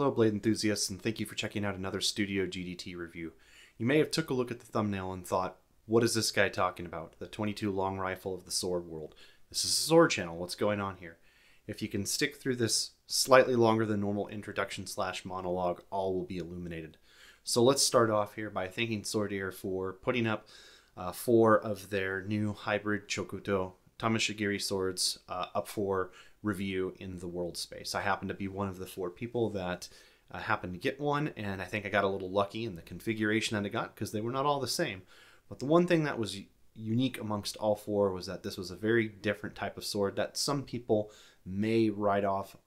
Hello blade enthusiasts, and thank you for checking out another Studio GDT review. You may have took a look at the thumbnail and thought, what is this guy talking about? The 22 long rifle of the sword world. This is a sword channel, what's going on here? If you can stick through this slightly longer than normal introduction / monologue, all will be illuminated. So let's start off here by thanking Swordier for putting up 4 of their new Hybrid-Chokuto tameshigiri swords up for review in the world space. I happen to be one of the 4 people that happened to get one, and I think I got a little lucky in the configuration that I got because they were not all the same. But the one thing that was unique amongst all 4 was that this was a very different type of sword that some people may write off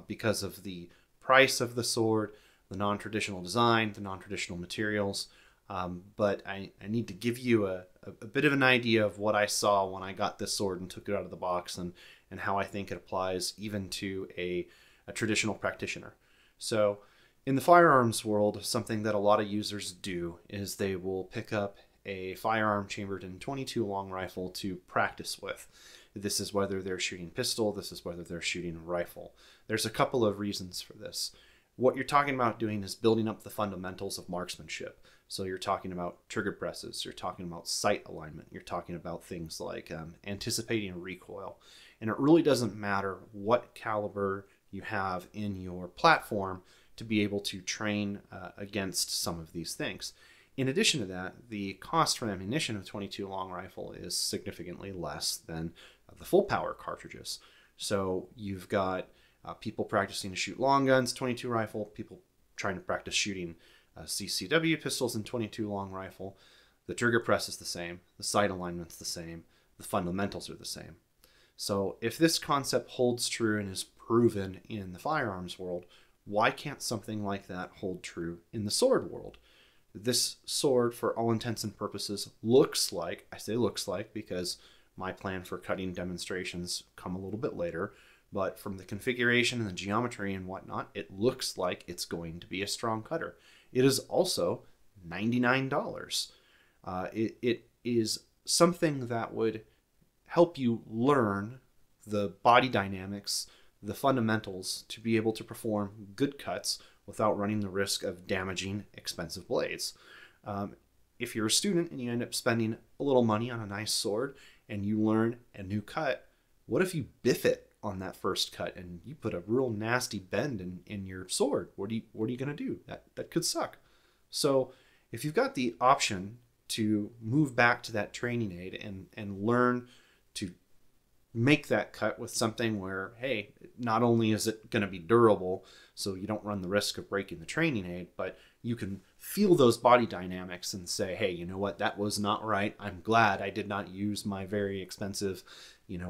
because of the price of the sword, the non-traditional design, the non-traditional materials. But I need to give you a bit of an idea of what I saw when I got this sword and took it out of the box, and how I think it applies even to a traditional practitioner. So in the firearms world, something that a lot of users do is they will pick up a firearm chambered in .22 long rifle to practice with. This is whether they're shooting pistol, this is whether they're shooting rifle. There's a couple of reasons for this. What you're talking about doing is building up the fundamentals of marksmanship. So you're talking about trigger presses, you're talking about sight alignment, you're talking about things like anticipating recoil. And it really doesn't matter what caliber you have in your platform to be able to train against some of these things. In addition to that, the cost for ammunition of .22 long rifle is significantly less than the full power cartridges. So you've got people practicing to shoot long guns, .22 rifle, people trying to practice shooting CCW pistols in .22 long rifle. The trigger press is the same, the sight alignment's the same, the fundamentals are the same. So if this concept holds true and is proven in the firearms world, why can't something like that hold true in the sword world? This sword, for all intents and purposes, looks like, I say looks like because my plan for cutting demonstrations come a little bit later, but from the configuration and the geometry and whatnot, it looks like it's going to be a strong cutter. It is also $99. It is something that would help you learn the body dynamics, the fundamentals to be able to perform good cuts without running the risk of damaging expensive blades. If you're a student and you end up spending a little money on a nice sword and you learn a new cut, what if you biff it on that first cut and you put a real nasty bend in your sword? What are you going to do? That could suck. So if you've got the option to move back to that training aid and learn to make that cut with something where, hey, not only is it going to be durable so you don't run the risk of breaking the training aid, but you can feel those body dynamics and say, hey, you know what, that was not right. I'm glad I did not use my very expensive,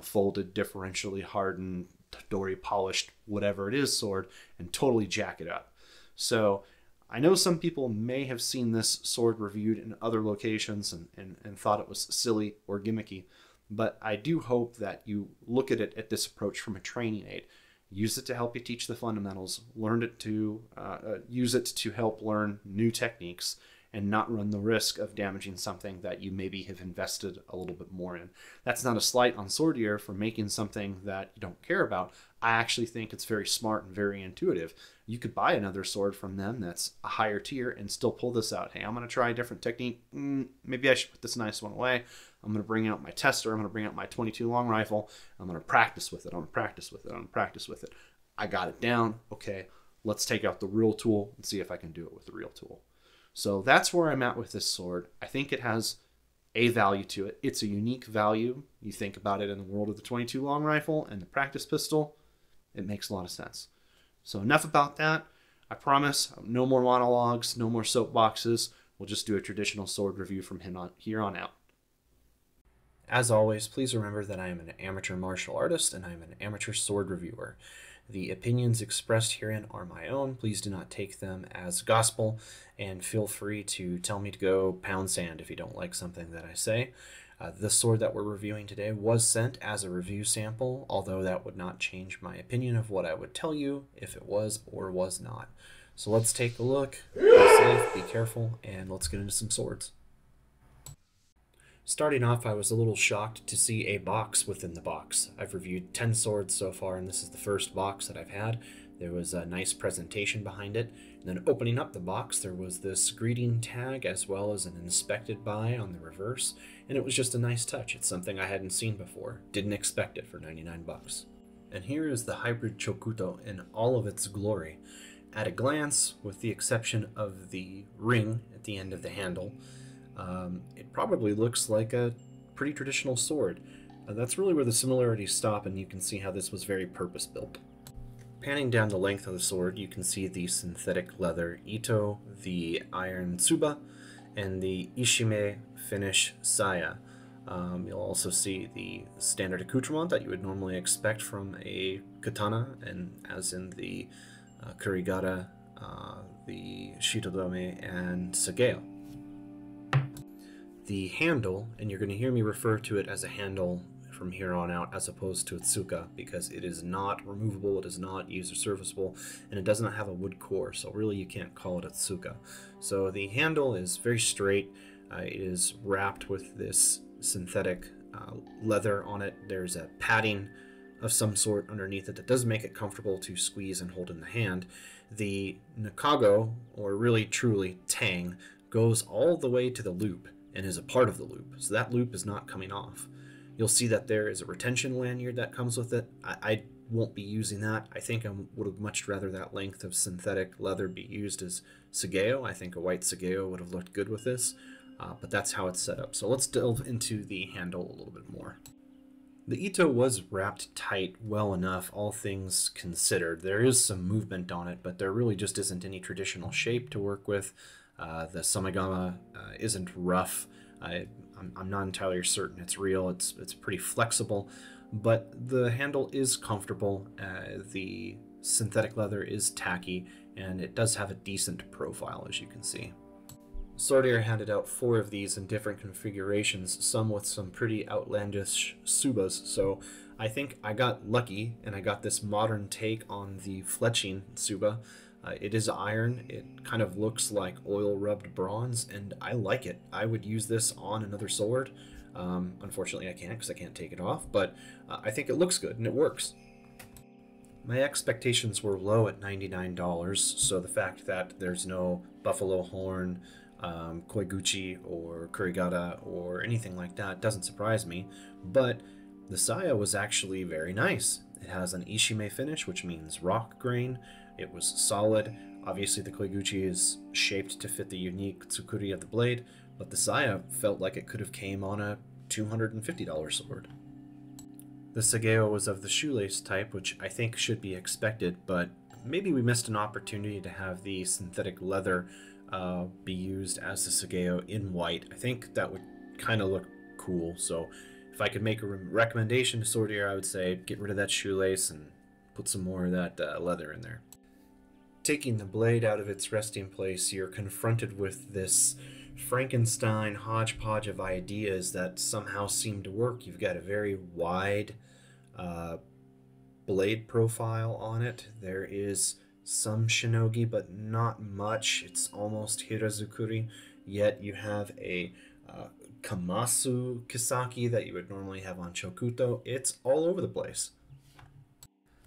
folded, differentially hardened, dory polished, whatever it is sword and totally jack it up. So I know some people may have seen this sword reviewed in other locations and thought it was silly or gimmicky, but I do hope that you look at it at this approach from a training aid. Use it to help you teach the fundamentals, use it to help learn new techniques, and not run the risk of damaging something that you maybe have invested a little bit more in. That's not a slight on Swordier for making something that you don't care about. I actually think it's very smart and very intuitive. You could buy another sword from them that's a higher tier and still pull this out. Hey, I'm going to try a different technique. Maybe I should put this nice one away. I'm going to bring out my tester. I'm going to bring out my .22 long rifle. I'm going to practice with it. I'm going to practice with it. I'm going to practice with it. I got it down. Okay, let's take out the real tool and see if I can do it with the real tool. So that's where I'm at with this sword. I think it has a value to it. It's a unique value. You think about it in the world of the .22 long rifle and the practice pistol, it makes a lot of sense. So enough about that. I promise no more monologues, no more soapboxes. We'll just do a traditional sword review from here on out. As always, please remember that I am an amateur martial artist and I am an amateur sword reviewer. The opinions expressed herein are my own. Please do not take them as gospel, and feel free to tell me to go pound sand if you don't like something that I say. The sword that we're reviewing today was sent as a review sample, although that would not change my opinion of what I would tell you if it was or was not. So let's take a look, be safe, be careful, and let's get into some swords. Starting off, I was a little shocked to see a box within the box. I've reviewed 10 swords so far, and this is the first box that I've had. There was a nice presentation behind it, and then opening up the box there was this greeting tag as well as an inspected by on the reverse, and it was just a nice touch. It's something I hadn't seen before. Didn't expect it for 99 bucks. And here is the Hybrid Chokuto in all of its glory. At a glance, with the exception of the ring at the end of the handle, it probably looks like a pretty traditional sword. That's really where the similarities stop, and you can see how this was very purpose-built. Panning down the length of the sword, you can see the synthetic leather ito, the iron tsuba, and the ishime finish saya. You'll also see the standard accoutrement that you would normally expect from a katana, and as in the kurigata, the shitodome, and sageo. The handle, and you're going to hear me refer to it as a handle from here on out as opposed to a tsuka, because it is not removable, it is not user serviceable, and it does not have a wood core, so really you can't call it a tsuka. So the handle is very straight. It is wrapped with this synthetic leather on it. There's a padding of some sort underneath it that does make it comfortable to squeeze and hold in the hand. The nakago, or really truly tang, goes all the way to the loop and is a part of the loop, so that loop is not coming off. You'll see that there is a retention lanyard that comes with it. I won't be using that. I think I would have much rather that length of synthetic leather be used as sageo. I think a white sageo would have looked good with this, but that's how it's set up. So let's delve into the handle a little bit more. The ito was wrapped tight well enough, all things considered. There is some movement on it, but there really just isn't any traditional shape to work with. The samagama isn't rough. I'm not entirely certain it's real. It's pretty flexible, but the handle is comfortable. The synthetic leather is tacky, and it does have a decent profile, as you can see. Swordier handed out 4 of these in different configurations, some with some pretty outlandish tsubas, so I think I got lucky and I got this modern take on the fletching tsuba. It is iron, it kind of looks like oil-rubbed bronze, and I like it. I would use this on another sword. Unfortunately I can't because I can't take it off, but I think it looks good and it works. My expectations were low at $99, so the fact that there's no buffalo horn, koiguchi, or kurigata, or anything like that doesn't surprise me, but the saya was actually very nice. It has an ishime finish, which means rock grain. It was solid. Obviously the koiguchi is shaped to fit the unique zukuri of the blade, but the saya felt like it could have came on a $250 sword. The sageo was of the shoelace type, which I think should be expected, but maybe we missed an opportunity to have the synthetic leather be used as the sageo in white. I think that would kind of look cool, so if I could make a recommendation to Swordier, I would say get rid of that shoelace and put some more of that leather in there. Taking the blade out of its resting place, you're confronted with this Frankenstein hodgepodge of ideas that somehow seem to work. You've got a very wide blade profile on it. There is some shinogi, but not much. It's almost hirazukuri, yet you have a kamasu kisaki that you would normally have on chokuto. It's all over the place.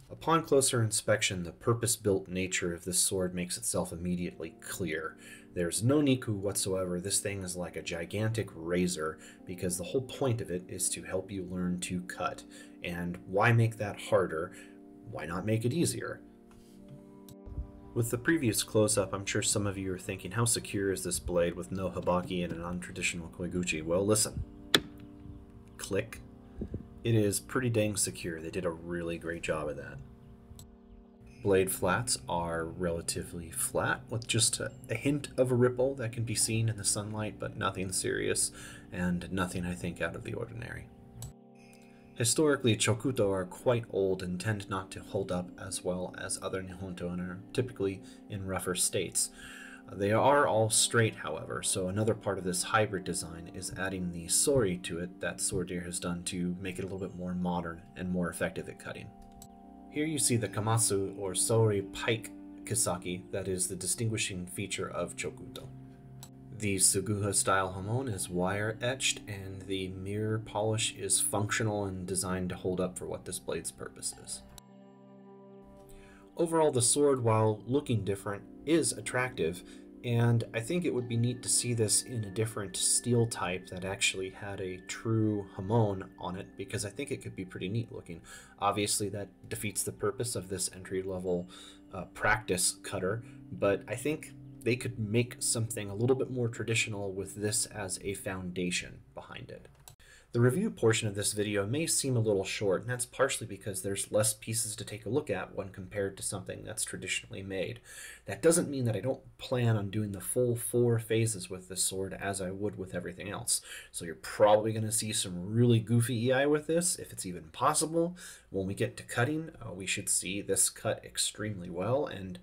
Upon closer inspection, the purpose-built nature of this sword makes itself immediately clear. There's no niku whatsoever. This thing is like a gigantic razor, because the whole point of it is to help you learn to cut. And why make that harder? Why not make it easier? With the previous close-up, I'm sure some of you are thinking, how secure is this blade with no habaki and a non-traditional koiguchi? Well, listen. Click. It is pretty dang secure. They did a really great job of that. Blade flats are relatively flat, with just a hint of a ripple that can be seen in the sunlight, but nothing serious, and nothing, I think, out of the ordinary. Historically, chokuto are quite old and tend not to hold up as well as other nihonto and are typically in rougher states. They are all straight, however, so another part of this hybrid design is adding the Sori to it that Swordier has done to make it a little bit more modern and more effective at cutting. Here you see the kamasu or Sori pike kisaki that is the distinguishing feature of chokuto. The Suguha style hamon is wire etched, and the mirror polish is functional and designed to hold up for what this blade's purpose is. Overall, the sword, while looking different, is attractive, and I think it would be neat to see this in a different steel type that actually had a true hamon on it, because I think it could be pretty neat looking. Obviously, that defeats the purpose of this entry-level practice cutter, but I think they could make something a little bit more traditional with this as a foundation behind it. The review portion of this video may seem a little short, and that's partially because there's less pieces to take a look at when compared to something that's traditionally made. That doesn't mean that I don't plan on doing the full 4 phases with this sword as I would with everything else. So you're probably going to see some really goofy EI with this, if it's even possible. When we get to cutting, we should see this cut extremely well and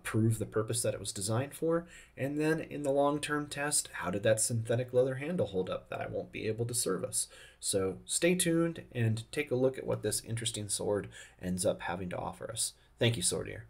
prove the purpose that it was designed for. And then in the long-term test, how did that synthetic leather handle hold up that I won't be able to service? So stay tuned and take a look at what this interesting sword ends up having to offer us. Thank you, Swordier.